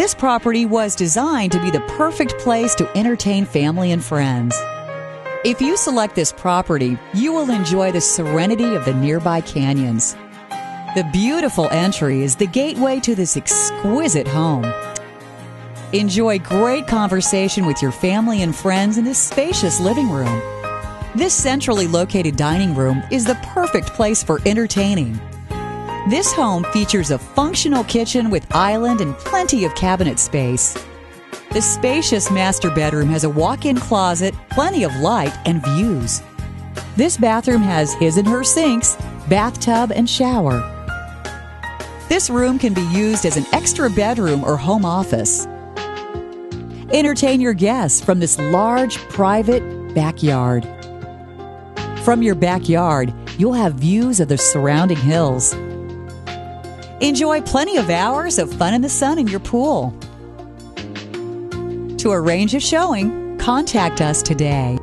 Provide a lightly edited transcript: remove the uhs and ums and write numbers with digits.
This property was designed to be the perfect place to entertain family and friends. If you select this property, you will enjoy the serenity of the nearby canyons. The beautiful entry is the gateway to this exquisite home. Enjoy great conversation with your family and friends in this spacious living room. This centrally located dining room is the perfect place for entertaining. This home features a functional kitchen with island and plenty of cabinet space. The spacious master bedroom has a walk-in closet, plenty of light, and views. This bathroom has his and her sinks, bathtub, and shower. This room can be used as an extra bedroom or home office. Entertain your guests from this large, private backyard. From your backyard, you'll have views of the surrounding hills. Enjoy plenty of hours of fun in the sun in your pool. To arrange a showing, contact us today.